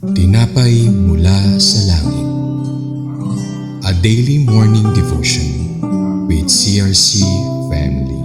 Tinapay mula sa langit. A daily morning devotion with CRC family.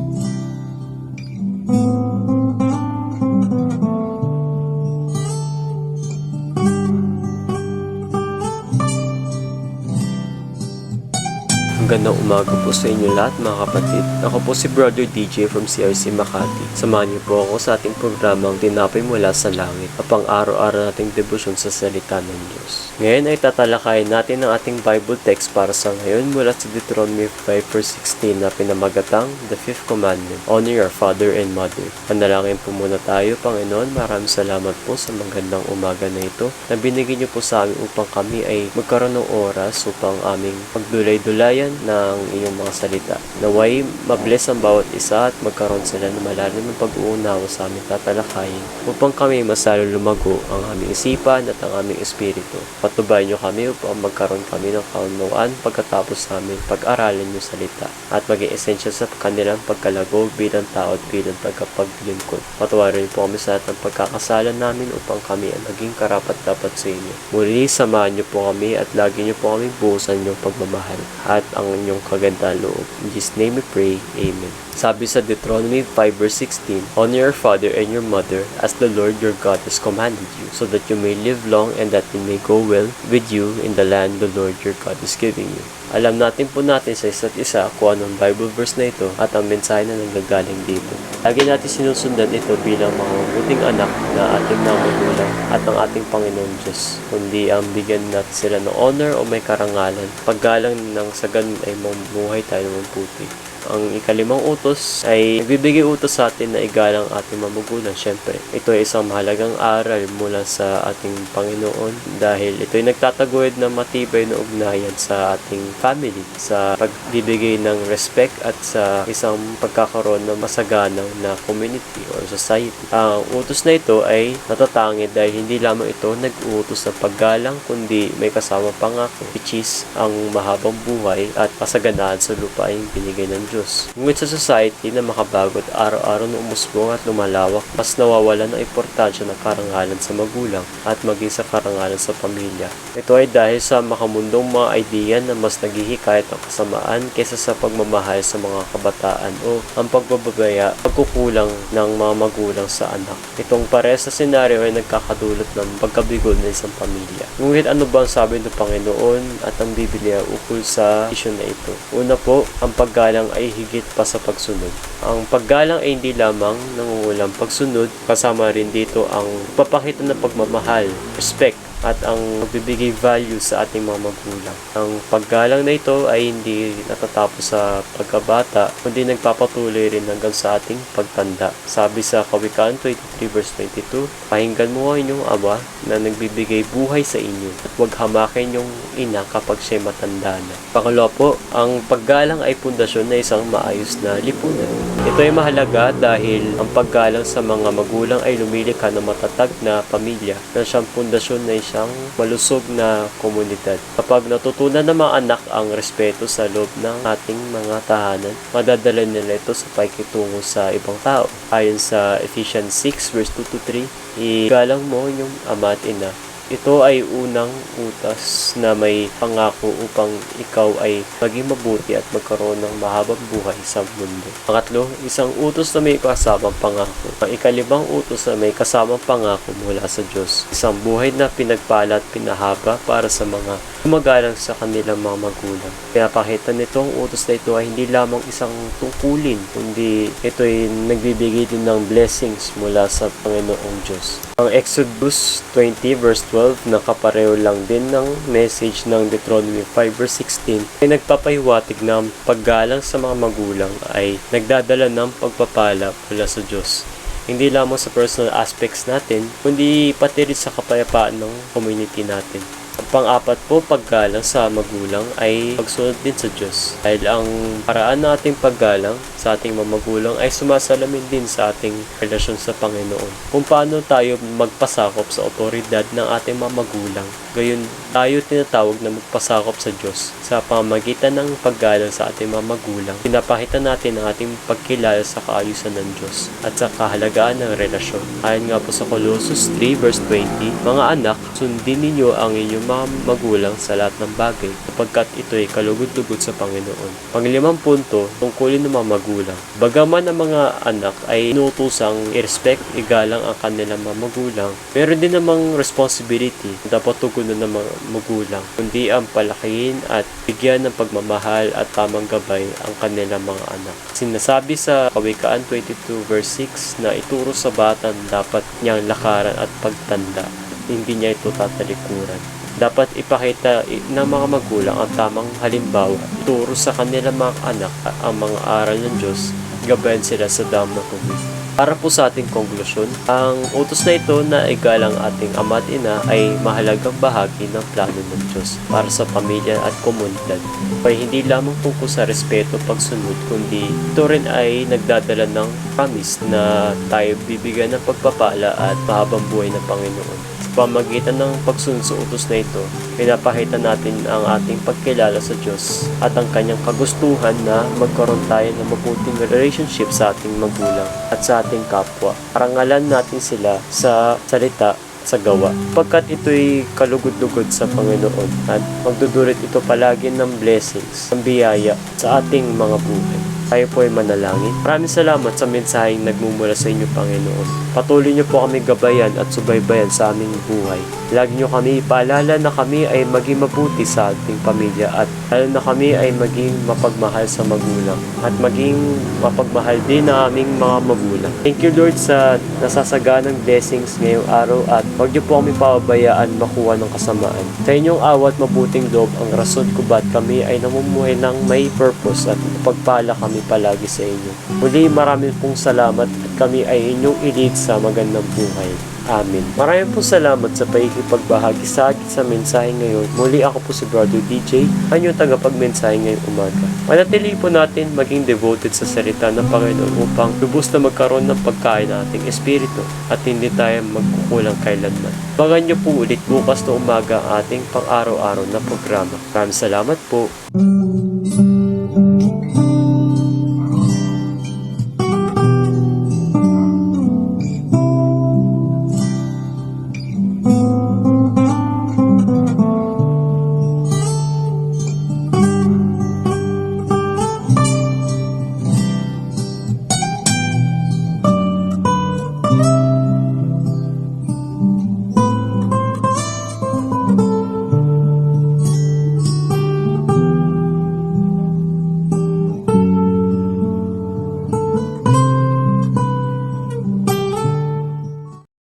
Magandang umaga po sa inyo lahat mga kapatid. Ako po si Brother DJ from CRC Makati. Samahan niyo po ako sa ating programang Tinapay Mula sa Langit, pang araw-araw nating debosyon sa salita ng Diyos. Ngayon ay tatalakayin natin ang ating Bible text para sa ngayon mula sa Deuteronomy 5:16 na pinamagatang The Fifth Commandment, Honor your father and mother. Panalangin po muna tayo. Panginoon, maraming salamat po sa magandang umaga na ito na binigyan niyo po sa amin upang kami ay magkaroon ng oras upang aming pagdulay-dulayan ng iyong mga salita. Naway mabless ang bawat isa at magkaroon sila ng malalim ng pag-uunawa sa aming tatalakayin upang kami mas lalo lumago ang aming isipan at ang aming espiritu. Patubayan niyo kami upang magkaroon kami ng kaunawaan pagkatapos namin pag-aralan yung salita at maging esensya sa kanilang pagkalago bilang tao at bilang tagapaglingkod. Patawarin niyo po kami sa lahat ng pagkakasalan namin upang kami ay maging karapat-dapat sa inyo. Muli, samahan niyo po kami at lagi niyo po kami buhusan yung pagmamahal at ang inyong kagandang loob. In Jesus' name we pray. Amen. Sabi sa Deuteronomy 5:16, Honor your father and your mother as the Lord your God has commanded you, so that you may live long and that it may go well with you in the land the Lord your God is giving you. Alam natin po natin sa isa't isa kung anong Bible verse na ito at ang mensahe na nanggagaling dito. Lagi natin sinusundan ito bilang mga mabuting anak na ating namagulang at ng ating Panginoon Diyos, kundi ang bigyan natin sila ng honor o may karangalan. Paggalang ng sagan ay mamuhay tayo ng puti. Ang ikalimang utos ay nagbibigay utos sa atin na igalang ating magulang. Siyempre, ito ay isang mahalagang aral mula sa ating Panginoon dahil ito ay nagtataguyod ng matibay na ugnayan sa ating family, sa pagbibigay ng respect at sa isang pagkakaroon ng masaganang na community or society. Ang utos na ito ay natatangi dahil hindi lamang ito nag-uutos ng paggalang kundi may kasama pangako, which is ang mahabang buhay at kasaganaan sa lupa ay binigay ng Diyos. Ngunit sa society na makabago at araw-araw na umusbong at lumalawak, mas nawawalan ng importansya ng karangalan sa magulang at maging sa karangalan sa pamilya. Ito ay dahil sa makamundong mga idea na mas naghihikayat ng kasamaan kaysa sa pagmamahal sa mga kabataan o ang pagbababaya, pagkukulang ng mga magulang sa anak. Itong pares sa senaryo ay nagkakadulot ng pagkabigo ng isang pamilya. Ngunit ano ba ang sabi ng Panginoon at ang Biblia ukol sa isyu na ito? Una po, ang paggalang ay higit pa sa pagsunod. Ang paggalang ay hindi lamang nangungulang pagsunod, kasama rin dito ang papakita ng pagmamahal, respect, at ang magbibigay value sa ating mga magulang. Ang paggalang na ito ay hindi natatapos sa pagkabata, kundi nagpapatuloy rin hanggang sa ating pagtanda. Sabi sa Kawikaan 23:22, Pakinggan mo ang inyong ama na nagbibigay buhay sa inyo at huwag hamakin yung ina kapag siya'y matanda na. Pangalawa po, ang paggalang ay pundasyon na isang maayos na lipunan. Ito ay mahalaga dahil ang paggalang sa mga magulang ay lumilikha ng matatag na pamilya na siyang pundasyon na isang malusog na komunidad. Kapag natutunan ng mga anak ang respeto sa loob ng ating mga tahanan, madadala nila ito sa pakikitungo sa ibang tao. Ayon sa Ephesians 6:2-3, igalang mo inyong ama at ina. Ito ay unang utas na may pangako upang ikaw ay maging mabuti at magkaroon ng mahabang buhay sa mundo. Pangatlo, isang utos na may kasamang pangako. Ang ikalimang utos na may kasamang pangako mula sa Diyos. Isang buhay na pinagpala at pinahaba para sa mga gumagalang sa kanilang mga magulang. Pinapakita nitong utos na ito ay hindi lamang isang tungkulin, kundi ito ay nagbibigay din ng blessings mula sa Panginoong Diyos. Ang Exodus 20:12 na kapareho lang din ng message ng Deuteronomy 5:16 ay nagpapahiwatig na ang paggalang sa mga magulang ay nagdadala ng pagpapala mula sa Diyos. Hindi lamang sa personal aspects natin, kundi pati rin sa kapayapaan ng community natin. Ang pang-apat po, paggalang sa magulang ay pagsunod din sa Diyos. Dahil ang paraan ng ating paggalang sa ating mga magulang ay sumasalamin din sa ating relasyon sa Panginoon. Kung paano tayo magpasakop sa otoridad ng ating mga magulang. Gayon, tayo tinatawag na magpasakop sa Diyos sa pamamagitan ng paggalang sa ating mga magulang. Pinapakita natin ang ating pagkilala sa kaayusan ng Diyos at sa kahalagaan ng relasyon. Ayon nga po sa Colossus 3 verse 20, mga anak, sundin ninyo ang inyong mga magulang sa lahat ng bagay sapagkat ito ay kalugod-lugod sa Panginoon. Panglimang punto, tungkulin ng mga magulang. Bagaman ang mga anak ay inutusang i-respect, igalang ang kanilang mga magulang, meron din namang responsibility na dapat tugunan ng mga magulang, kundi ang palakihin at bigyan ng pagmamahal at tamang gabay ang kanilang mga anak. Sinasabi sa Kawikaan 22 verse 6 na ituro sa bata dapat niyang lakaran at pagtanda, hindi niya ito tatalikuran. Dapat ipakita ng mga magulang ang tamang halimbawa, ituro sa kanilang mga anak ang mga aral ng Diyos, gabayan sila sa dam ng tubig. Para po sa ating konklusyon, ang utos na ito na igalang ating ama at ina ay mahalagang bahagi ng plano ng Diyos para sa pamilya at komunidad. Kaya hindi lamang tungkol sa respeto pagsunod, kundi ito rin ay nagdadala ng promise na tayo bibigyan ng pagpapala at mahabang buhay ng Panginoon. Pamagitan ng pagsunod sa utos na ito, pinapakita natin ang ating pagkilala sa Diyos at ang kanyang kagustuhan na magkaroon tayo ng mabuting relationship sa ating magulang at sa ating kapwa. Parangalan natin sila sa salita, sa gawa, pagkat ito'y kalugod-lugod sa Panginoon at magdudulot ito palagi ng blessings, ng biyaya sa ating mga buhay. Tayo po ay manalangin. Maraming salamat sa mensaheng nagmumula sa inyo, Panginoon. Patuloy niyo po kami gabayan at subaybayan sa aming buhay. Lagi niyo kami ipaalala na kami ay maging mabuti sa ating pamilya at lalo na kami ay maging mapagmahal sa magulang at maging mapagmahal din na aming mga magulang. Thank you, Lord, sa nasasaganang blessings ngayong araw at huwag niyo po kami pababayaan makuha ng kasamaan. Sa inyong awat mabuting loob ang rason kung ba't kami ay namumuhay ng may purpose at pagpala kami palagi sa inyo. Muli, maraming pong salamat at kami ay inyong i-lead sa magandang buhay. Amen. Maraming pong salamat sa pakikipagbahagi sa akin sa mensahe ngayon. Muli ako po si Brother DJ, ang inyong tagapagmensahe ngayong umaga. Manatili po natin maging devoted sa salita ng Panginoon upang lubos na magkaroon ng pagkain ng ating espiritu at hindi tayo magkukulang kailanman. Bagan niyo po ulit bukas na umaga ang ating pang-araw-araw na programa. Maraming salamat po.